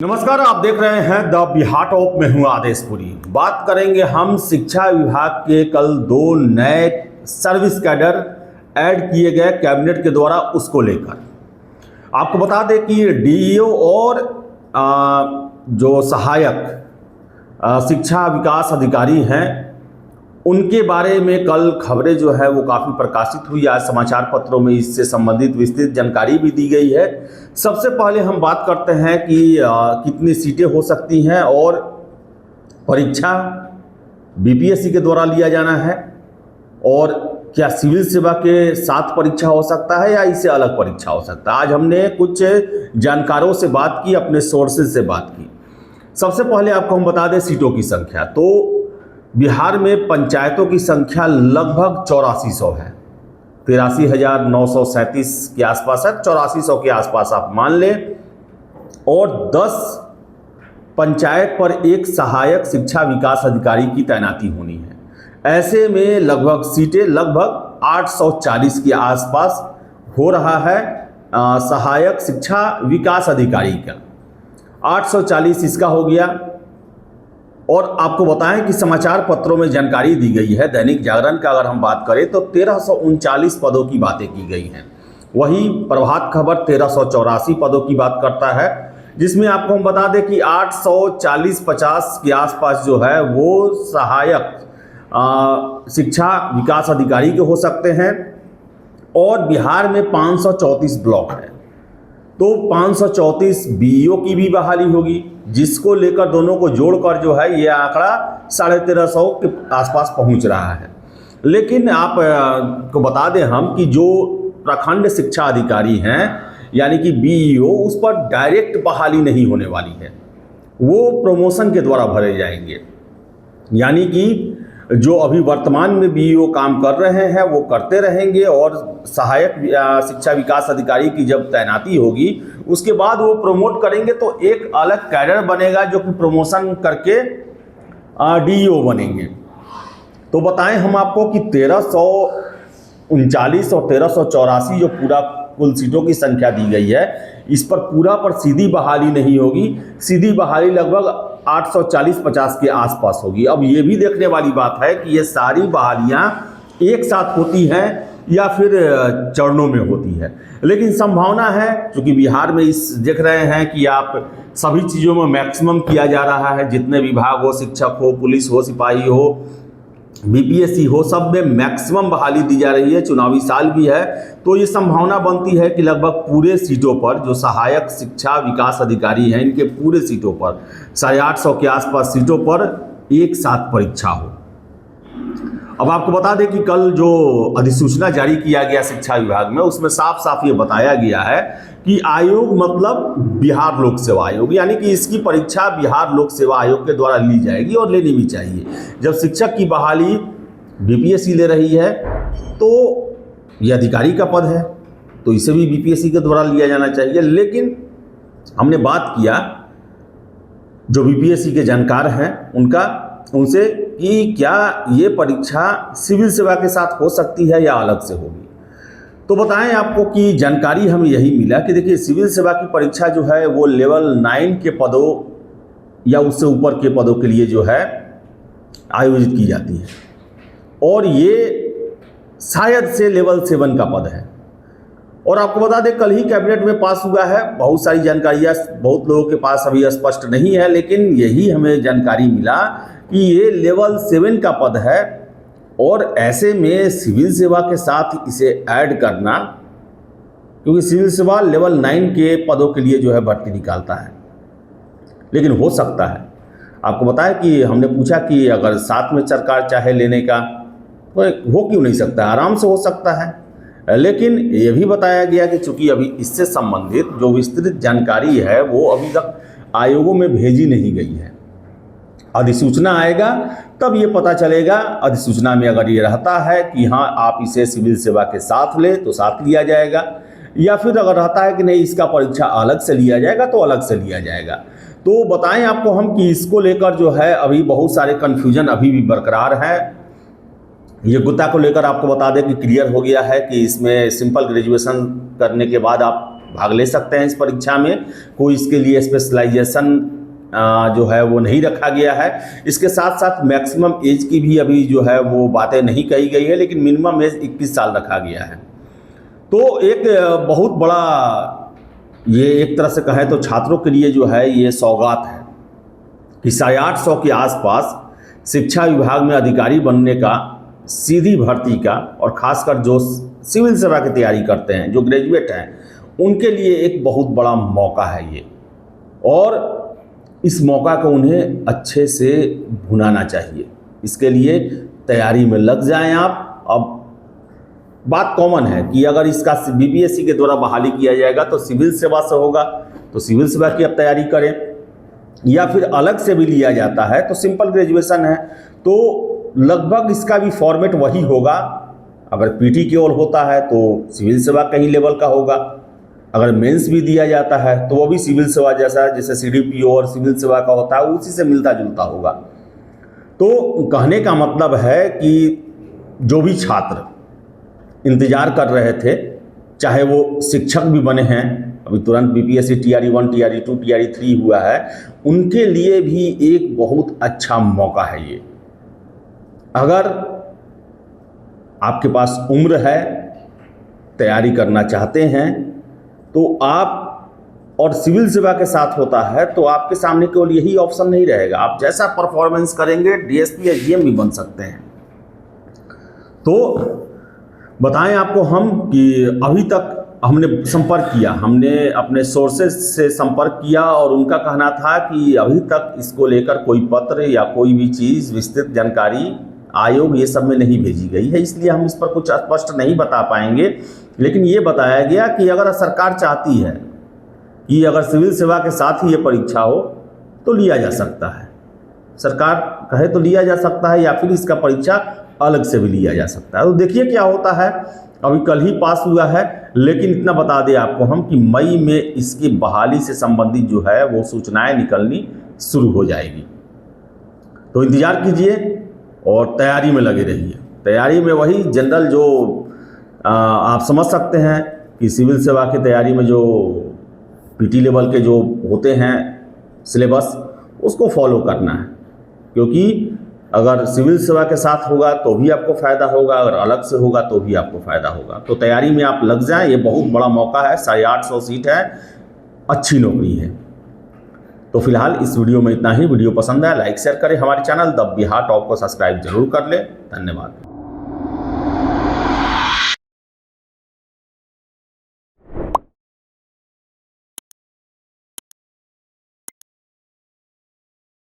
नमस्कार, आप देख रहे हैं द बिहार टॉप में हूं आदेशपुरी। बात करेंगे हम शिक्षा विभाग के कल दो नए सर्विस कैडर ऐड किए गए कैबिनेट के द्वारा, उसको लेकर आपको बता दें कि डीईओ और जो सहायक शिक्षा विकास अधिकारी हैं उनके बारे में कल खबरें जो है वो काफ़ी प्रकाशित हुई। आज समाचार पत्रों में इससे संबंधित विस्तृत जानकारी भी दी गई है। सबसे पहले हम बात करते हैं कि कितनी सीटें हो सकती हैं और परीक्षा बीपीएससी के द्वारा लिया जाना है, और क्या सिविल सेवा के साथ परीक्षा हो सकता है या इससे अलग परीक्षा हो सकता है। आज हमने कुछ जानकारों से बात की, अपने सोर्सेज से बात की। सबसे पहले आपको हम बता दें सीटों की संख्या। तो बिहार में पंचायतों की संख्या लगभग 8400 है, 83,937 के आसपास है, 8400 के आसपास आप मान लें। और 10 पंचायत पर एक सहायक शिक्षा विकास अधिकारी की तैनाती होनी है। ऐसे में लगभग सीटें लगभग 840 के आसपास हो रहा है सहायक शिक्षा विकास अधिकारी का। 840 इसका हो गया। और आपको बताएं कि समाचार पत्रों में जानकारी दी गई है। दैनिक जागरण का अगर हम बात करें तो 1339 पदों की बातें की गई हैं। वहीं प्रभात खबर 1384 पदों की बात करता है, जिसमें आपको हम बता दें कि 840-50 के आसपास जो है वो सहायक शिक्षा विकास अधिकारी के हो सकते हैं। और बिहार में 534 ब्लॉक है, तो 534 बीईओ की भी बहाली होगी, जिसको लेकर दोनों को जोड़कर जो है ये आंकड़ा 1350 के आसपास पहुंच रहा है। लेकिन आप को बता दें हम कि जो प्रखंड शिक्षा अधिकारी हैं यानी कि बीईओ, उस पर डायरेक्ट बहाली नहीं होने वाली है, वो प्रमोशन के द्वारा भरे जाएंगे। यानी कि जो अभी वर्तमान में बीईओ काम कर रहे हैं वो करते रहेंगे, और सहायक शिक्षा विकास अधिकारी की जब तैनाती होगी उसके बाद वो प्रमोट करेंगे तो एक अलग कैडर बनेगा जो कि प्रमोशन करके डीईओ बनेंगे। तो बताएं हम आपको कि 1339 और 1384 जो पूरा कुल सीटों की संख्या दी गई है, इस पर पूरा पर सीधी बहाली नहीं होगी। सीधी बहाली लगभग 840-50 के आसपास होगी। अब ये भी देखने वाली बात है कि ये सारी बहालियां एक साथ होती हैं या फिर चरणों में होती है। लेकिन संभावना है, क्योंकि बिहार में इस देख रहे हैं कि आप सभी चीज़ों में मैक्सिमम किया जा रहा है, जितने विभाग हो, शिक्षक हो, पुलिस हो, सिपाही हो, बीपीएससी हो, सब में मैक्सिमम बहाली दी जा रही है। चुनावी साल भी है, तो ये संभावना बनती है कि लगभग पूरे सीटों पर जो सहायक शिक्षा विकास अधिकारी हैं, इनके पूरे सीटों पर 850 के आसपास सीटों पर एक साथ परीक्षा हो। अब आपको बता दें कि कल जो अधिसूचना जारी किया गया शिक्षा विभाग में, उसमें साफ साफ ये बताया गया है कि आयोग मतलब बिहार लोक सेवा आयोग, यानी कि इसकी परीक्षा बिहार लोक सेवा आयोग के द्वारा ली जाएगी और लेनी भी चाहिए। जब शिक्षक की बहाली बीपीएससी ले रही है तो ये अधिकारी का पद है, तो इसे भी बीपीएससी के द्वारा लिया जाना चाहिए। लेकिन हमने बात किया जो बीपीएससी के जानकार हैं उनसे कि क्या ये परीक्षा सिविल सेवा के साथ हो सकती है या अलग से होगी। तो बताएं आपको कि जानकारी हमें यही मिला कि देखिए, सिविल सेवा की परीक्षा जो है वो लेवल 9 के पदों या उससे ऊपर के पदों के लिए जो है आयोजित की जाती है, और ये शायद से लेवल 7 का पद है। और आपको बता दें कल ही कैबिनेट में पास हुआ है। बहुत सारी जानकारियाँ बहुत लोगों के पास अभी स्पष्ट नहीं है, लेकिन यही हमें जानकारी मिला कि ये लेवल 7 का पद है, और ऐसे में सिविल सेवा के साथ इसे ऐड करना, क्योंकि सिविल सेवा लेवल 9 के पदों के लिए जो है भर्ती निकालता है, लेकिन हो सकता है। आपको बताया कि हमने पूछा कि अगर साथ में सरकार चाहे लेने का तो हो क्यों नहीं सकता, आराम से हो सकता है। लेकिन ये भी बताया गया कि चूंकि अभी इससे संबंधित जो विस्तृत जानकारी है वो अभी तक आयोगों में भेजी नहीं गई है। अधिसूचना आएगा तब ये पता चलेगा। अधिसूचना में अगर ये रहता है कि हाँ आप इसे सिविल सेवा के साथ ले तो साथ लिया जाएगा, या फिर अगर रहता है कि नहीं इसका परीक्षा अलग से लिया जाएगा तो अलग से लिया जाएगा। तो बताएं आपको हम कि इसको लेकर जो है अभी बहुत सारे कन्फ्यूजन अभी भी बरकरार है। योग्यता को लेकर आपको बता दें कि क्लियर हो गया है कि इसमें सिंपल ग्रेजुएशन करने के बाद आप भाग ले सकते हैं इस परीक्षा में। कोई इसके लिए स्पेशलाइजेशन जो है वो नहीं रखा गया है। इसके साथ साथ मैक्सिमम एज की भी अभी जो है वो बातें नहीं कही गई है, लेकिन मिनिमम एज 21 साल रखा गया है। तो एक बहुत बड़ा ये एक तरह से कहें तो छात्रों के लिए जो है ये सौगात है कि 850 के आसपास शिक्षा विभाग में अधिकारी बनने का, सीधी भर्ती का, और खासकर जो सिविल सेवा की तैयारी करते हैं, जो ग्रेजुएट हैं, उनके लिए एक बहुत बड़ा मौका है ये। और इस मौका को उन्हें अच्छे से भुनाना चाहिए। इसके लिए तैयारी में लग जाएं आप। अब बात कॉमन है कि अगर इसका बीपीएससी के द्वारा बहाली किया जाएगा तो सिविल सेवा से होगा, तो सिविल सेवा की अब तैयारी करें, या फिर अलग से भी लिया जाता है तो सिंपल ग्रेजुएशन है, तो लगभग इसका भी फॉर्मेट वही होगा। अगर पीटी की ओर होता है तो सिविल सेवा कहीं लेवल का होगा, अगर मेंस भी दिया जाता है तो वो भी सिविल सेवा जैसा है, जैसे सीडीपीओ और सिविल सेवा का होता है, उसी से मिलता जुलता होगा। तो कहने का मतलब है कि जो भी छात्र इंतजार कर रहे थे, चाहे वो शिक्षक भी बने हैं, अभी तुरंत बीपीएससी टीआरई 1, टीआरई 2, टीआरई 3 हुआ है, उनके लिए भी एक बहुत अच्छा मौका है ये। अगर आपके पास उम्र है, तैयारी करना चाहते हैं, तो आप, और सिविल सेवा के साथ होता है तो आपके सामने केवल यही ऑप्शन नहीं रहेगा, आप जैसा परफॉर्मेंस करेंगे डीएसपी या जीएम भी बन सकते हैं। तो बताएं आपको हम कि अभी तक हमने संपर्क किया, हमने अपने सोर्सेज से संपर्क किया और उनका कहना था कि अभी तक इसको लेकर कोई पत्र या कोई भी चीज़, विस्तृत जानकारी आयोग ये सब में नहीं भेजी गई है, इसलिए हम इस पर कुछ स्पष्ट नहीं बता पाएंगे। लेकिन ये बताया गया कि अगर सरकार चाहती है कि अगर सिविल सेवा के साथ ही ये परीक्षा हो तो लिया जा सकता है, सरकार कहे तो लिया जा सकता है, या फिर इसका परीक्षा अलग से भी लिया जा सकता है। तो देखिए क्या होता है। अभी कल ही पास हुआ है, लेकिन इतना बता दें आपको हम कि मई में इसकी बहाली से संबंधित जो है वो सूचनाएं निकलनी शुरू हो जाएगी। तो इंतज़ार कीजिए और तैयारी में लगे रहिए। तैयारी में वही जनरल जो आप समझ सकते हैं कि सिविल सेवा की तैयारी में जो पीटी लेवल के जो होते हैं सिलेबस, उसको फॉलो करना है, क्योंकि अगर सिविल सेवा के साथ होगा तो भी आपको फ़ायदा होगा, अगर अलग से होगा तो भी आपको फ़ायदा होगा। तो तैयारी में आप लग जाएं, ये बहुत बड़ा मौका है। 850 सीट है, अच्छी नौकरी है। तो फिलहाल इस वीडियो में इतना ही। वीडियो पसंद आया लाइक शेयर करें, हमारे चैनल द बिहार टॉप को सब्सक्राइब जरूर कर लें। धन्यवाद।